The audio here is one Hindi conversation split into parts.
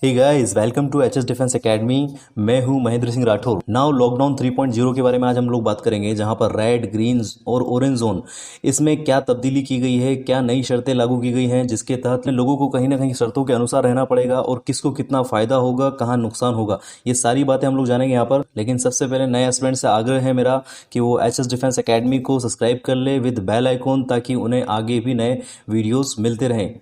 Hey guys, welcome to HS defence academy. मैं हूं महेंद्र सिंह राठौर। नाउ लॉकडाउन 3.0 के बारे में आज हम लोग बात करेंगे, जहां पर रेड, ग्रीन और ऑरेंज जोन, इसमें क्या तब्दीली की गई है, क्या नई शर्तें लागू की गई हैं, जिसके तहत लोगों को कहीं ना कहीं शर्तों के अनुसार रहना पड़ेगा और किसको कितना फायदा होगा, कहाँ नुकसान होगा, ये सारी बातें हम लोग जानेंगे यहाँ पर। लेकिन सबसे पहले नए एस्पिरेंट से आग्रह है मेरा कि वो एचएस डिफेंस एकेडमी को सब्सक्राइब कर ले विद बेल आइकॉन, ताकि उन्हें आगे भी नए वीडियोस मिलते रहें।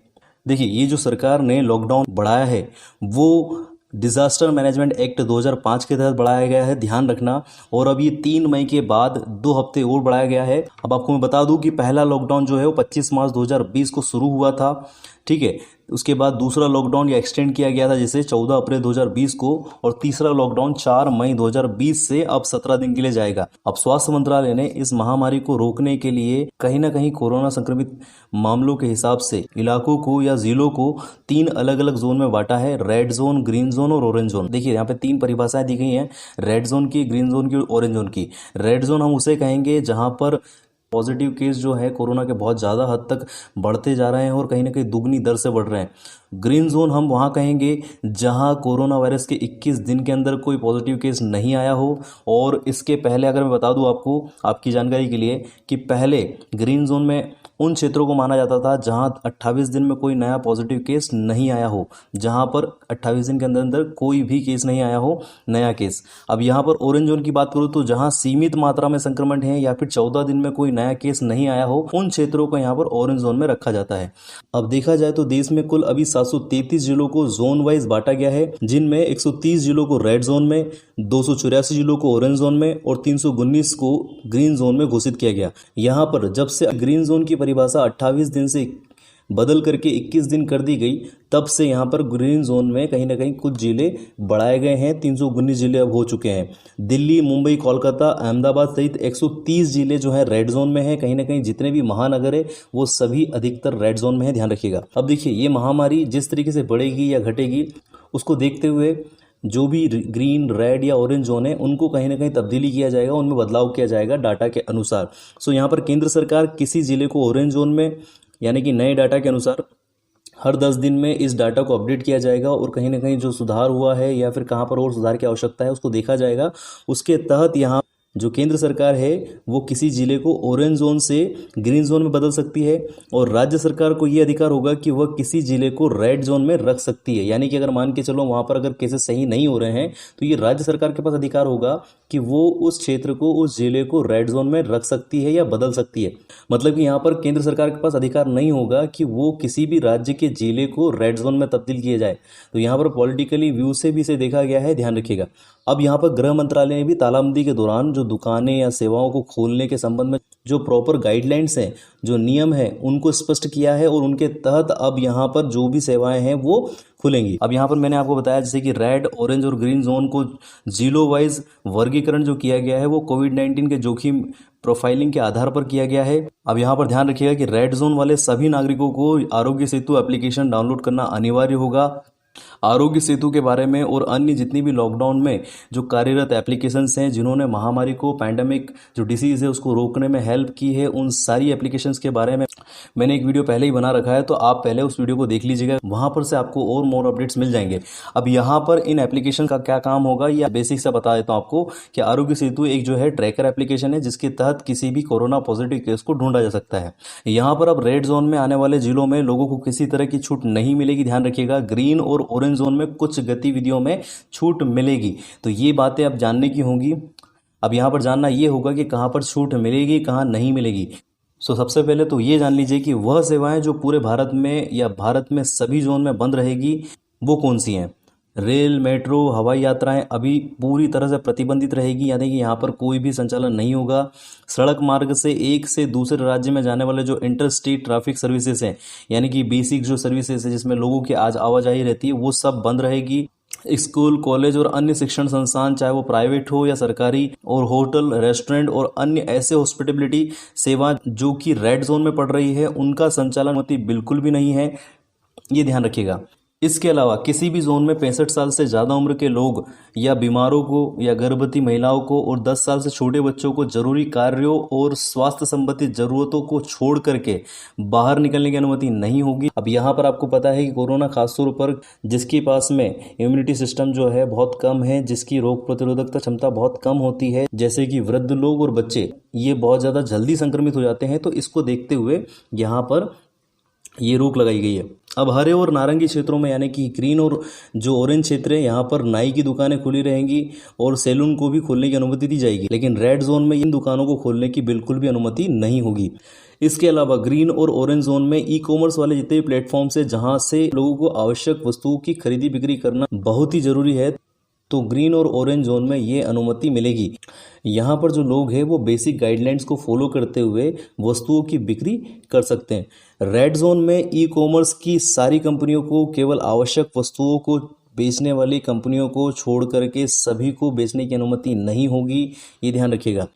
देखिए, ये जो सरकार ने लॉकडाउन बढ़ाया है वो डिजास्टर मैनेजमेंट एक्ट 2005 के तहत बढ़ाया गया है, ध्यान रखना। और अब ये 3 मई के बाद 2 हफ्ते और बढ़ाया गया है। अब आपको मैं बता दूं कि पहला लॉकडाउन जो है वो 25 मार्च 2020 को शुरू हुआ था, ठीक है। उसके बाद दूसरा लॉकडाउन ये एक्सटेंड किया गया था, जैसे 14 अप्रैल 2020 को। और तीसरा लॉकडाउन 4 मई 2020 से अब 17 दिन के लिए जाएगा। अब स्वास्थ्य मंत्रालय ने इस महामारी को रोकने के लिए कहीं ना कहीं कोरोना संक्रमित मामलों के हिसाब से इलाकों को या जिलों को 3 अलग अलग जोन में बांटा है, रेड जोन, ग्रीन जोन और ऑरेंज जोन। देखिए, यहाँ पे 3 परिभाषाएं दी गई हैं, रेड जोन की, ग्रीन जोन की और ऑरेंज जोन की। रेड जोन हम उसे कहेंगे जहां पर पॉजिटिव केस जो है कोरोना के बहुत ज़्यादा हद तक बढ़ते जा रहे हैं और कहीं ना कहीं दुगनी दर से बढ़ रहे हैं। ग्रीन जोन हम वहाँ कहेंगे जहाँ कोरोना वायरस के 21 दिन के अंदर कोई पॉजिटिव केस नहीं आया हो। और इसके पहले अगर मैं बता दूँ आपको, आपकी जानकारी के लिए, कि पहले ग्रीन जोन में उन क्षेत्रों को माना जाता था जहां 28 दिन में कोई नया पॉजिटिव केस नहीं आया हो, जहां पर 28 दिन के अंदर अंदर कोई भी केस नहीं आया हो, नया केस। अब यहां पर ऑरेंज जोन की बात करूं तो जहां सीमित मात्रा में संक्रमण है या फिर 14 दिन में कोई नया केस नहीं आया हो, उन क्षेत्रों को यहां पर ऑरेंज जोन में रखा जाता है। अब देखा जाए तो देश में कुल अभी 733 जिलों को जोन वाइज बांटा गया है, जिनमें 130 जिलों को रेड जोन में, 284 जिलों को ऑरेंज जोन में और 319 को ग्रीन जोन में घोषित किया गया। यहाँ पर जब से ग्रीन जोन की परिभाषा 28 दिन से बदल करके 21 दिन कर दी गई, तब से यहाँ पर ग्रीन जोन में कहीं ना कहीं कुछ जिले बढ़ाए गए हैं। 319 जिले अब हो चुके हैं। दिल्ली, मुंबई, कोलकाता, अहमदाबाद सहित 130 जिले जो है रेड जोन में है। कहीं ना कहीं जितने भी महानगर है वो सभी अधिकतर रेड जोन में है, ध्यान रखिएगा। अब देखिए, ये महामारी जिस तरीके से बढ़ेगी या घटेगी, उसको देखते हुए जो भी ग्रीन, रेड या ऑरेंज जोन है उनको कहीं ना कहीं तब्दीली किया जाएगा, उनमें बदलाव किया जाएगा डाटा के अनुसार। सो यहाँ पर केंद्र सरकार किसी जिले को ऑरेंज जोन में, यानी कि नए डाटा के अनुसार हर 10 दिन में इस डाटा को अपडेट किया जाएगा और कहीं ना कहीं जो सुधार हुआ है या फिर कहाँ पर और सुधार की आवश्यकता है उसको देखा जाएगा। उसके तहत यहाँ जो केंद्र सरकार है वो किसी जिले को ऑरेंज जोन से ग्रीन जोन में बदल सकती है, और राज्य सरकार को ये अधिकार होगा कि वह किसी जिले को रेड जोन में रख सकती है। यानी कि अगर मान के चलो वहां पर अगर केसेस सही नहीं हो रहे हैं तो ये राज्य सरकार के पास अधिकार होगा कि वो उस क्षेत्र को, उस जिले को रेड जोन में रख सकती है या बदल सकती है। मतलब कि यहाँ पर केंद्र सरकार के पास अधिकार नहीं होगा कि वो किसी भी राज्य के जिले को रेड जोन में तब्दील किया जाए। तो यहाँ पर पॉलिटिकली व्यू से भी इसे देखा गया है, ध्यान रखिएगा। अब यहाँ पर गृह मंत्रालय ने भी तालाबंदी के दौरान जो दुकानें या सेवाओं को खोलने के संबंध में जो प्रॉपर गाइडलाइंस हैं, जो नियम है, उनको स्पष्ट किया है और उनके तहत अब यहाँ पर जो भी सेवाएं हैं वो खुलेंगी। अब यहाँ पर मैंने आपको बताया जैसे कि रेड, ऑरेंज और ग्रीन जोन को जिलो वाइज वर्गीकरण जो किया गया है वो कोविड-19 के जोखिम प्रोफाइलिंग के आधार पर किया गया है। अब यहाँ पर ध्यान रखिएगा कि रेड जोन वाले सभी नागरिकों को आरोग्य सेतु एप्लीकेशन डाउनलोड करना अनिवार्य होगा। आरोग्य सेतु के बारे में और अन्य जितनी भी लॉकडाउन में जो कार्यरत एप्लीकेशंस हैं, जिन्होंने महामारी को, पैंडेमिक जो डिसीज है उसको रोकने में हेल्प की है, उन सारी एप्लीकेशंस के बारे में मैंने एक वीडियो पहले ही बना रखा है, तो आप पहले उस वीडियो को देख लीजिएगा, वहां पर से आपको और मोर अपडेट्स मिल जाएंगे। अब यहाँ पर इन एप्लीकेशन का क्या काम होगा या बेसिक से बता देता हूँ आपको कि आरोग्य सेतु एक जो है ट्रैकर एप्लीकेशन है, जिसके तहत किसी भी कोरोना पॉजिटिव केस को ढूंढा जा सकता है। यहाँ पर अब रेड जोन में आने वाले जिलों में लोगों को किसी तरह की छूट नहीं मिलेगी, ध्यान रखिएगा। ग्रीन और ऑरेंज जोन में कुछ गतिविधियों में छूट मिलेगी, तो ये बातें अब जानने की होंगी। अब यहाँ पर जानना ये होगा कि कहाँ पर छूट मिलेगी, कहाँ नहीं मिलेगी। सबसे पहले तो ये जान लीजिए कि वह सेवाएं जो पूरे भारत में या भारत में सभी जोन में बंद रहेगी वो कौन सी हैं। रेल, मेट्रो, हवाई यात्राएं अभी पूरी तरह से प्रतिबंधित रहेगी, यानी कि यहाँ पर कोई भी संचालन नहीं होगा। सड़क मार्ग से एक से दूसरे राज्य में जाने वाले जो इंटर स्टेट ट्रैफिक सर्विसेज हैं, यानी कि बेसिक जो सर्विसेज है जिसमें लोगों की आज आवाजाही रहती है, वो सब बंद रहेगी। स्कूल, कॉलेज और अन्य शिक्षण संस्थान, चाहे वो प्राइवेट हो या सरकारी, और होटल, रेस्टोरेंट और अन्य ऐसे हॉस्पिटैलिटी सेवा जो कि रेड जोन में पड़ रही है, उनका संचालन अनुमति बिल्कुल भी नहीं है, ये ध्यान रखिएगा। इसके अलावा किसी भी जोन में 65 साल से ज़्यादा उम्र के लोग या बीमारों को या गर्भवती महिलाओं को और 10 साल से छोटे बच्चों को जरूरी कार्यों और स्वास्थ्य संबंधित जरूरतों को छोड़ करके बाहर निकलने की अनुमति नहीं होगी। अब यहाँ पर आपको पता है कि कोरोना खासतौर पर जिसके पास में इम्यूनिटी सिस्टम जो है बहुत कम है, जिसकी रोग प्रतिरोधकता क्षमता बहुत कम होती है, जैसे कि वृद्ध लोग और बच्चे, ये बहुत ज़्यादा जल्दी संक्रमित हो जाते हैं। तो इसको देखते हुए यहाँ पर ये रोक लगाई गई है। अब हरे और नारंगी क्षेत्रों में यानी कि ग्रीन और जो ऑरेंज क्षेत्र है, यहाँ पर नाई की दुकानें खुली रहेंगी और सैलून को भी खोलने की अनुमति दी जाएगी, लेकिन रेड जोन में इन दुकानों को खोलने की बिल्कुल भी अनुमति नहीं होगी। इसके अलावा ग्रीन और ऑरेंज जोन में ई कॉमर्स वाले जितने भी प्लेटफॉर्म्स है जहां से लोगों को आवश्यक वस्तुओं की खरीदी बिक्री करना बहुत ही जरूरी है, तो ग्रीन और ऑरेंज जोन में ये अनुमति मिलेगी। यहाँ पर जो लोग हैं वो बेसिक गाइडलाइंस को फॉलो करते हुए वस्तुओं की बिक्री कर सकते हैं। रेड जोन में ई कॉमर्स की सारी कंपनियों को, केवल आवश्यक वस्तुओं को बेचने वाली कंपनियों को छोड़ करके सभी को बेचने की अनुमति नहीं होगी, ये ध्यान रखिएगा।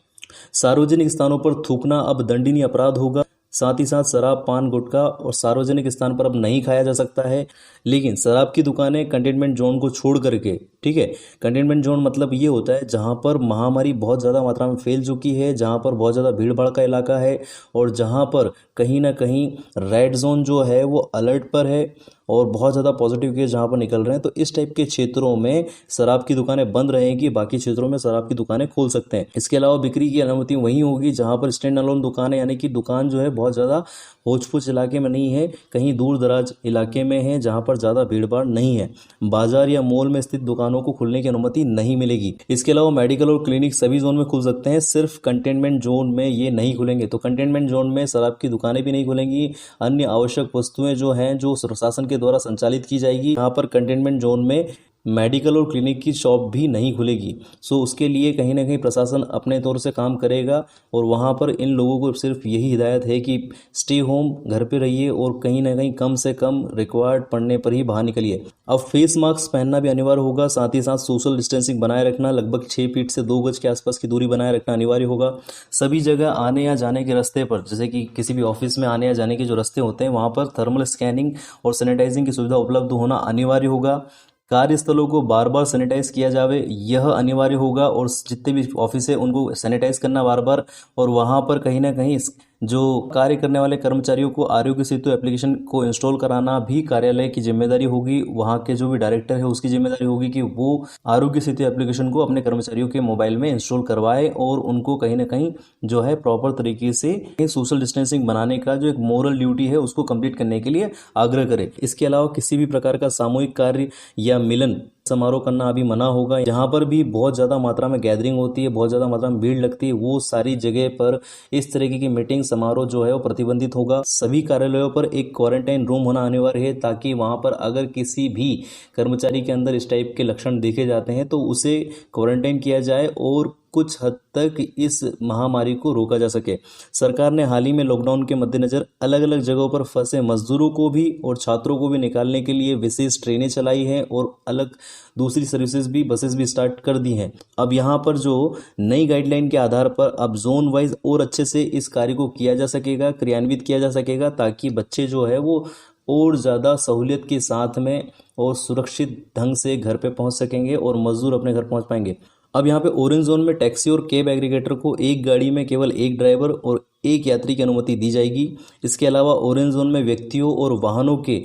सार्वजनिक स्थानों पर थूकना अब दंडनीय अपराध होगा। साथ ही साथ शराब, पान, गुटखा और सार्वजनिक स्थान पर अब नहीं खाया जा सकता है, लेकिन शराब की दुकानें कंटेनमेंट जोन को छोड़ करके, ठीक है, कंटेनमेंट जोन मतलब ये होता है जहां पर महामारी बहुत ज़्यादा मात्रा में फैल चुकी है, जहां पर बहुत ज़्यादा भीड़ भाड़ का इलाका है और जहां पर कहीं ना कहीं रेड जोन जो है वो अलर्ट पर है और बहुत ज़्यादा पॉजिटिव केस जहाँ पर निकल रहे हैं। तो इस टाइप के क्षेत्रों में शराब की दुकानें बंद रहेंगी, बाकी क्षेत्रों में शराब की दुकानें खोल सकते हैं। इसके अलावा बिक्री की अनुमति वहीं होगी जहाँ पर स्टैंड अलोन दुकानें, यानी कि दुकान जो है बहुत ज़्यादा होच पोच इलाके में नहीं है, कहीं दूर दराज इलाके में है जहाँ पर ज़्यादा भीड़ भाड़ नहीं है। बाजार या मॉल में स्थित दुकानों को खुलने की अनुमति नहीं मिलेगी। इसके अलावा मेडिकल और क्लिनिक सभी जोन में खुल सकते हैं, सिर्फ कंटेनमेंट जोन में ये नहीं खुलेंगे। तो कंटेनमेंट जोन में शराब की दुकानें भी नहीं खुलेंगी, अन्य आवश्यक वस्तुएं जो हैं जो प्रशासन के द्वारा संचालित की जाएगी, यहाँ पर कंटेनमेंट जोन में मेडिकल और क्लिनिक की शॉप भी नहीं खुलेगी। सो उसके लिए कहीं ना कहीं प्रशासन अपने तौर से काम करेगा और वहाँ पर इन लोगों को सिर्फ यही हिदायत है कि स्टे होम, घर पे रहिए और कहीं ना कहीं कम से कम रिक्वायर्ड पड़ने पर ही बाहर निकलिए। अब फेस मास्क पहनना भी अनिवार्य होगा, साथ ही साथ सोशल डिस्टेंसिंग बनाए रखना, लगभग 6 फीट से 2 गज के आसपास की दूरी बनाए रखना अनिवार्य होगा। सभी जगह आने या जाने के रास्ते पर, जैसे कि किसी भी ऑफिस में आने या जाने के जो रास्ते होते हैं वहाँ पर थर्मल स्कैनिंग और सैनिटाइजिंग की सुविधा उपलब्ध होना अनिवार्य होगा। कार्यस्थलों को बार बार सैनिटाइज किया जावे, यह अनिवार्य होगा और जितने भी ऑफिस है उनको सैनिटाइज करना बार बार, और वहाँ पर कहीं ना कहीं जो कार्य करने वाले कर्मचारियों को आरोग्य सेतु एप्लीकेशन को इंस्टॉल कराना भी कार्यालय की जिम्मेदारी होगी। वहाँ के जो भी डायरेक्टर है उसकी जिम्मेदारी होगी कि वो आरोग्य सेतु एप्लीकेशन को अपने कर्मचारियों के मोबाइल में इंस्टॉल करवाए और उनको कहीं ना कहीं जो है प्रॉपर तरीके से सोशल डिस्टेंसिंग बनाने का जो एक मोरल ड्यूटी है उसको कंप्लीट करने के लिए आग्रह करे। इसके अलावा किसी भी प्रकार का सामूहिक कार्य या मिलन समारोह करना अभी मना होगा। जहाँ पर भी बहुत ज़्यादा मात्रा में गैदरिंग होती है, बहुत ज़्यादा मात्रा में भीड़ लगती है, वो सारी जगह पर इस तरीके की मीटिंग समारोह जो है वो प्रतिबंधित होगा। सभी कार्यालयों पर एक क्वारंटाइन रूम होना अनिवार्य है ताकि वहाँ पर अगर किसी भी कर्मचारी के अंदर इस टाइप के लक्षण देखे जाते हैं तो उसे क्वारंटाइन किया जाए और कुछ हद तक इस महामारी को रोका जा सके। सरकार ने हाल ही में लॉकडाउन के मद्देनजर अलग अलग जगहों पर फंसे मजदूरों को भी और छात्रों को भी निकालने के लिए विशेष ट्रेनें चलाई हैं और अलग दूसरी सर्विसेज भी, बसेस भी स्टार्ट कर दी हैं। अब यहाँ पर जो नई गाइडलाइन के आधार पर अब जोन वाइज और अच्छे से इस कार्य को किया जा सकेगा, क्रियान्वित किया जा सकेगा, ताकि बच्चे जो है वो और ज़्यादा सहूलियत के साथ में और सुरक्षित ढंग से घर पे पहुंच सकेंगे और मजदूर अपने घर पहुंच पाएंगे। अब यहाँ पे ऑरेंज जोन में टैक्सी और कैब एग्रीगेटर को एक गाड़ी में केवल एक ड्राइवर और एक यात्री की अनुमति दी जाएगी। इसके अलावा ऑरेंज जोन में व्यक्तियों और वाहनों के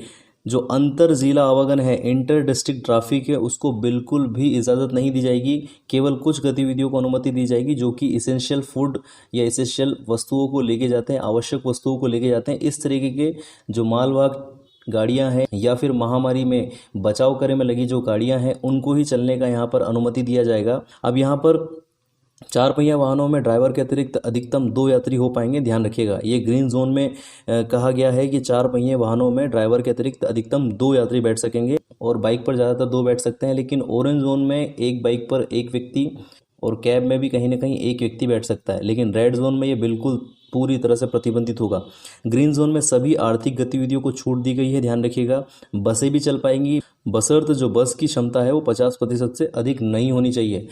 जो अंतर जिला आवागमन है, इंटर डिस्ट्रिक्ट ट्रैफिक है, उसको बिल्कुल भी इजाज़त नहीं दी जाएगी। केवल कुछ गतिविधियों को अनुमति दी जाएगी जो कि इसेंशियल फूड या इसेंशियल वस्तुओं को लेके जाते हैं, आवश्यक वस्तुओं को लेके जाते हैं। इस तरीके के जो मालवाहक गाड़ियां हैं या फिर महामारी में बचाव कार्य में लगी जो गाड़ियां हैं उनको ही चलने का यहाँ पर अनुमति दिया जाएगा। अब यहाँ पर 4 पहिया वाहनों में ड्राइवर के अतिरिक्त अधिकतम 2 यात्री हो पाएंगे, ध्यान रखिएगा। ये ग्रीन जोन में कहा गया है कि 4 पहिए वाहनों में ड्राइवर के अतिरिक्त अधिकतम 2 यात्री बैठ सकेंगे और बाइक पर ज़्यादातर 2 बैठ सकते हैं, लेकिन ऑरेंज जोन में एक बाइक पर एक व्यक्ति और कैब में भी कहीं ना कहीं एक व्यक्ति बैठ सकता है, लेकिन रेड जोन में ये बिल्कुल पूरी तरह से प्रतिबंधित होगा। ग्रीन जोन में सभी आर्थिक गतिविधियों को छूट दी गई है, ध्यान रखिएगा। बसें भी चल पाएंगी बशर्ते जो बस की क्षमता है वो 50% से अधिक नहीं होनी चाहिए।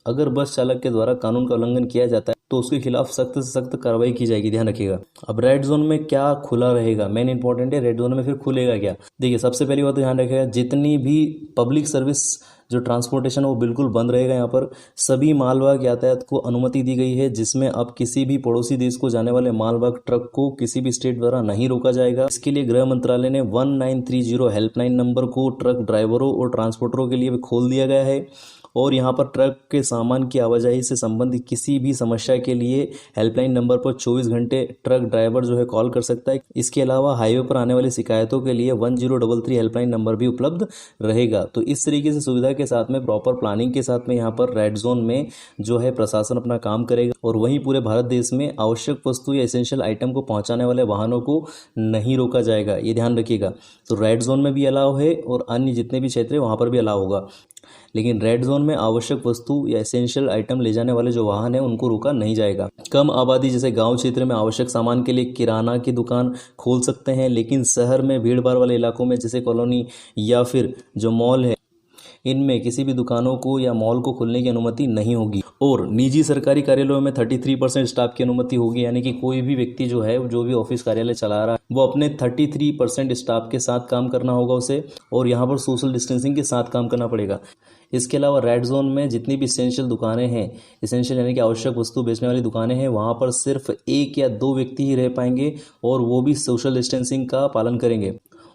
अगर बस चालक के द्वारा कानून का उल्लंघन किया जाता है तो उसके खिलाफ सख्त से सख्त कार्रवाई की जाएगी, ध्यान रखिएगा। अब रेड जोन में क्या खुला रहेगा, मेन इंपॉर्टेंट है, रेड जोन में फिर खुलेगा क्या। देखिए सबसे पहली बात तो ध्यान रखिएगा, जितनी भी पब्लिक सर्विस जो ट्रांसपोर्टेशन वो बिल्कुल बंद रहेगा। यहाँ पर सभी मालवाहक यातायात को अनुमति दी गई है, जिसमें अब किसी भी पड़ोसी देश को जाने वाले मालवाहक ट्रक को किसी भी स्टेट द्वारा नहीं रोका जाएगा। इसके लिए गृह मंत्रालय ने 1930 हेल्पलाइन नंबर को ट्रक ड्राइवरों और ट्रांसपोर्टरों के लिए भी खोल दिया गया है। और यहाँ पर ट्रक के सामान की आवाजाही से संबंधित किसी भी समस्या के लिए हेल्पलाइन नंबर पर 24 घंटे ट्रक ड्राइवर जो है कॉल कर सकता है। इसके अलावा हाईवे पर आने वाली शिकायतों के लिए 1033 हेल्पलाइन नंबर भी उपलब्ध रहेगा। तो इस तरीके से सुविधा के साथ में, प्रॉपर प्लानिंग के साथ में यहाँ पर रेड जोन में जो है प्रशासन अपना काम करेगा। और वहीं पूरे भारत देश में आवश्यक वस्तु या एसेंशियल आइटम को पहुंचाने वाले वाहनों को नहीं रोका जाएगा, ये ध्यान रखिएगा। तो रेड जोन में भी अलाउ है और अन्य जितने भी क्षेत्र है वहाँ पर भी अलाउ होगा, लेकिन रेड जोन में आवश्यक वस्तु या एसेंशियल आइटम ले जाने वाले जो वाहन है उनको रोका नहीं जाएगा। कम आबादी जैसे गांव क्षेत्र में आवश्यक सामान के लिए किराना की दुकान खोल सकते हैं, लेकिन शहर में भीड़ भाड़ वाले इलाकों में जैसे कॉलोनी या फिर जो मॉल है, इनमें किसी भी दुकानों को या मॉल को खोलने की अनुमति नहीं होगी। और निजी सरकारी कार्यालयों में 33% स्टाफ की अनुमति होगी, यानी कि कोई भी व्यक्ति जो है, जो भी ऑफिस कार्यालय चला रहा है, वो अपने 33% स्टाफ के साथ काम करना होगा उसे, और यहाँ पर सोशल डिस्टेंसिंग के साथ काम करना पड़ेगा। इसके अलावा रेड जोन में जितनी भी इसेंशियल दुकानें हैं, इसेंशियल यानी कि आवश्यक वस्तु बेचने वाली दुकानें हैं, वहाँ पर सिर्फ 1 या 2 व्यक्ति ही रह पाएंगे और वो भी सोशल डिस्टेंसिंग का पालन करेंगे।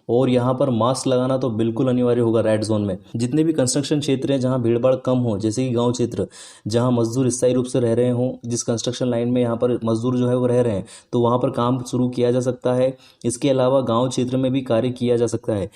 और यहाँ पर मास्क लगाना तो बिल्कुल अनिवार्य होगा रेड जोन में। जितने भी कंस्ट्रक्शन क्षेत्र हैं जहाँ भीड़भाड़ कम हो, जैसे कि गांव क्षेत्र जहाँ मजदूर स्थायी रूप से रह रहे हों, जिस कंस्ट्रक्शन लाइन में यहाँ पर मजदूर जो है वो रह रहे हैं, तो वहाँ पर काम शुरू किया जा सकता है। इसके अलावा गाँव क्षेत्र में भी कार्य किया जा सकता है।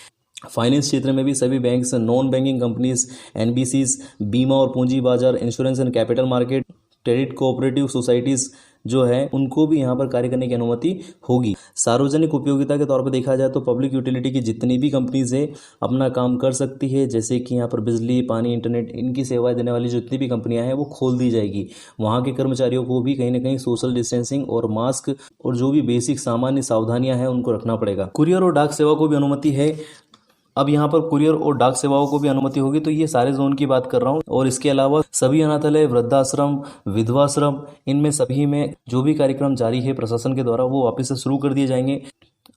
फाइनेंस क्षेत्र में भी सभी बैंक्स, नॉन बैंकिंग कंपनीज, एनबीसीज, बीमा और पूंजी बाजार, insurance and capital market, credit cooperative societies जो है उनको भी यहाँ पर कार्य करने की अनुमति होगी। सार्वजनिक उपयोगिता के तौर पर देखा जाए तो पब्लिक यूटिलिटी की जितनी भी कंपनीज है अपना काम कर सकती है, जैसे कि यहाँ पर बिजली, पानी, इंटरनेट, इनकी सेवाएं देने वाली जितनी भी कंपनियां हैं वो खोल दी जाएगी। वहाँ के कर्मचारियों को भी कहीं ना कहीं सोशल डिस्टेंसिंग और मास्क और जो भी बेसिक सामान्य सावधानियां हैं उनको रखना पड़ेगा। कुरियर और डाक सेवा को भी अनुमति है। अब यहाँ पर कुरियर और डाक सेवाओं को भी अनुमति होगी। तो ये सारे जोन की बात कर रहा हूँ। और इसके अलावा सभी अनाथालय, वृद्धाश्रम, विधवाश्रम, इनमें सभी में जो भी कार्यक्रम जारी है प्रशासन के द्वारा वो वापस से शुरू कर दिए जाएंगे।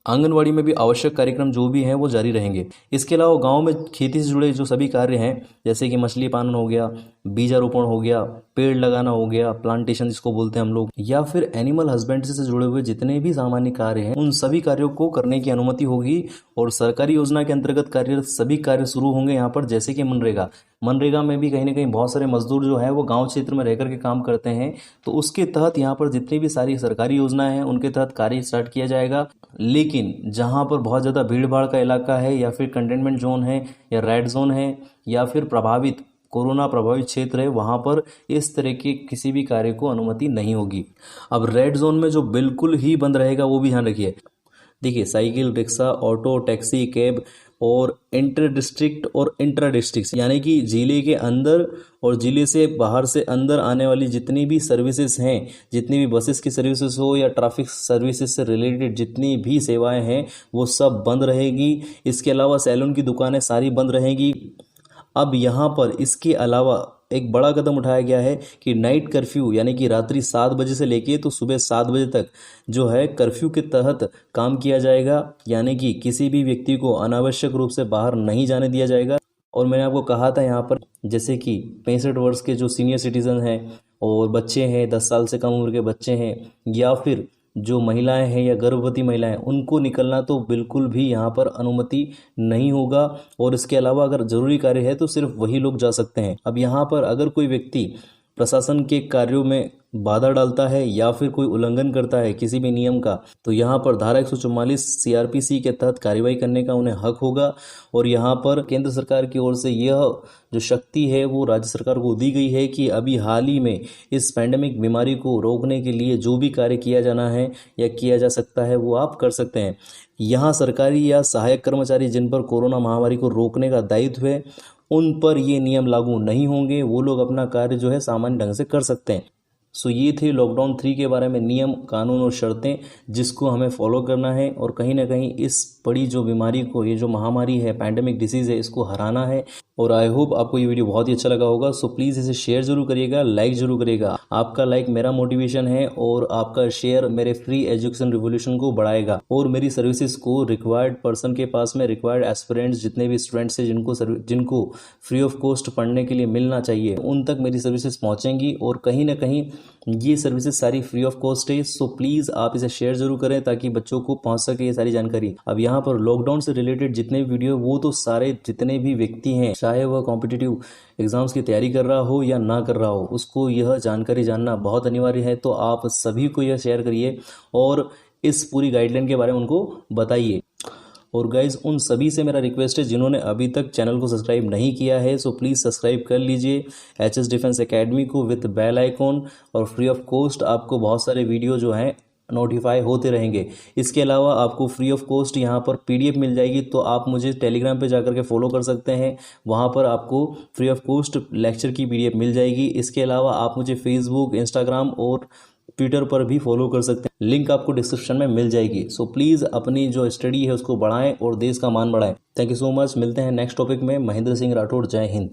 आंगनवाड़ी में भी आवश्यक कार्यक्रम जो भी हैं वो जारी रहेंगे। इसके अलावा गांव में खेती से जुड़े जो सभी कार्य हैं, जैसे कि मछली पालन हो गया, बीजारोपण हो गया, पेड़ लगाना हो गया, प्लांटेशन जिसको बोलते हैं हम लोग, या फिर एनिमल हस्बेंड्री से जुड़े हुए जितने भी सामान्य कार्य हैं उन सभी कार्यों को करने की अनुमति होगी। और सरकारी योजना के अंतर्गत कार्य सभी कार्य शुरू होंगे यहाँ पर, जैसे कि मनरेगा में भी कहीं ना कहीं बहुत सारे मजदूर जो है वो गांव क्षेत्र में रहकर के काम करते हैं। तो उसके तहत यहाँ पर जितनी भी सारी सरकारी योजनाएं हैं उनके तहत कार्य स्टार्ट किया जाएगा। लेकिन जहाँ पर बहुत ज़्यादा भीड़ भाड़ का इलाका है, या फिर कंटेनमेंट जोन है, या रेड जोन है, या फिर कोरोना प्रभावित क्षेत्र है, वहाँ पर इस तरह के किसी भी कार्य को अनुमति नहीं होगी। अब रेड जोन में जो बिल्कुल ही बंद रहेगा वो भी ध्यान रखिए। देखिए cycle, rickshaw, auto, taxi, cab और इंटर डिस्ट्रिक्ट और इंट्रा डिस्ट्रिक्ट यानी कि जिले के अंदर और जिले से बाहर से अंदर आने वाली जितनी भी सर्विसेज हैं, जितनी भी बसेस की सर्विसेज हो या ट्रैफिक सर्विसेज से रिलेटेड जितनी भी सेवाएं हैं वो सब बंद रहेगी। इसके अलावा सैलून की दुकानें सारी बंद रहेगी। अब यहाँ पर इसके अलावा एक बड़ा कदम उठाया गया है कि नाइट कर्फ्यू यानी कि रात्रि 7 बजे से लेके तो सुबह 7 बजे तक जो है कर्फ्यू के तहत काम किया जाएगा, यानी कि किसी भी व्यक्ति को अनावश्यक रूप से बाहर नहीं जाने दिया जाएगा। और मैंने आपको कहा था यहाँ पर जैसे कि 65 वर्ष के जो सीनियर सिटीजन हैं और बच्चे हैं, 10 साल से कम उम्र के बच्चे हैं, या फिर जो महिलाएं हैं या गर्भवती महिलाएं, उनको निकलना तो बिल्कुल भी यहाँ पर अनुमति नहीं होगा। और इसके अलावा अगर जरूरी कार्य है तो सिर्फ वही लोग जा सकते हैं। अब यहाँ पर अगर कोई व्यक्ति प्रशासन के कार्यों में बाधा डालता है या फिर कोई उल्लंघन करता है किसी भी नियम का, तो यहाँ पर धारा 144 सीआरपीसी के तहत कार्रवाई करने का उन्हें हक होगा। और यहाँ पर केंद्र सरकार की ओर से यह जो शक्ति है वो राज्य सरकार को दी गई है कि अभी हाल ही में इस पैंडेमिक बीमारी को रोकने के लिए जो भी कार्य किया जाना है या किया जा सकता है वो आप कर सकते हैं। यहाँ सरकारी या सहायक कर्मचारी जिन पर कोरोना महामारी को रोकने का दायित्व है उन पर ये नियम लागू नहीं होंगे, वो लोग अपना कार्य जो है सामान्य ढंग से कर सकते हैं। सो ये थे लॉकडाउन 3 के बारे में नियम, कानून और शर्तें जिसको हमें फॉलो करना है और कहीं ना कहीं इस बड़ी जो बीमारी को, ये जो महामारी है, पैंडेमिक डिसीज़ है, इसको हराना है। और आई होप आपको ये वीडियो बहुत ही अच्छा लगा होगा। सो प्लीज़ इसे शेयर जरूर करिएगा, लाइक जरूर करिएगा। आपका लाइक मेरा मोटिवेशन है और आपका शेयर मेरे फ्री एजुकेशन रिवोल्यूशन को बढ़ाएगा और मेरी सर्विसेज को रिक्वायर्ड पर्सन के पास में, रिक्वायर्ड एस्पिरेंट्स जितने भी स्टूडेंट्स हैं जिनको फ्री ऑफ कॉस्ट पढ़ने के लिए मिलना चाहिए, उन तक मेरी सर्विसेज पहुंचेंगी। और कहीं ना कहीं ये सर्विसेज सारी फ्री ऑफ कॉस्ट है। सो प्लीज़ आप इसे शेयर जरूर करें ताकि बच्चों को पहुंच सके ये सारी जानकारी। अब यहाँ पर लॉकडाउन से रिलेटेड जितने भी वीडियो, वो तो सारे जितने भी व्यक्ति हैं, चाहे वह कॉम्पिटिटिव एग्जाम्स की तैयारी कर रहा हो या ना कर रहा हो, उसको यह जानकारी जानना बहुत अनिवार्य है। तो आप सभी को यह शेयर करिए और इस पूरी गाइडलाइन के बारे में उनको बताइए। और गाइज उन सभी से मेरा रिक्वेस्ट है जिन्होंने अभी तक चैनल को सब्सक्राइब नहीं किया है, सो प्लीज़ सब्सक्राइब कर लीजिए एचएस डिफेंस एकेडमी को विद बेल आइकॉन। और फ्री ऑफ कॉस्ट आपको बहुत सारे वीडियो जो हैं नोटिफाई होते रहेंगे। इसके अलावा आपको फ्री ऑफ कॉस्ट यहाँ पर पीडीएफ मिल जाएगी, तो आप मुझे टेलीग्राम पे जाकर के फॉलो कर सकते हैं। वहाँ पर आपको फ्री ऑफ कॉस्ट लेक्चर की पीडीएफ मिल जाएगी। इसके अलावा आप मुझे फेसबुक, इंस्टाग्राम और ट्विटर पर भी फॉलो कर सकते हैं, लिंक आपको डिस्क्रिप्शन में मिल जाएगी। सो प्लीज़ अपनी जो स्टडी है उसको बढ़ाएं और देश का मान बढ़ाएं। Thank you so much. मिलते हैं नेक्स्ट टॉपिक में। महेंद्र सिंह राठौड़, जय हिंद।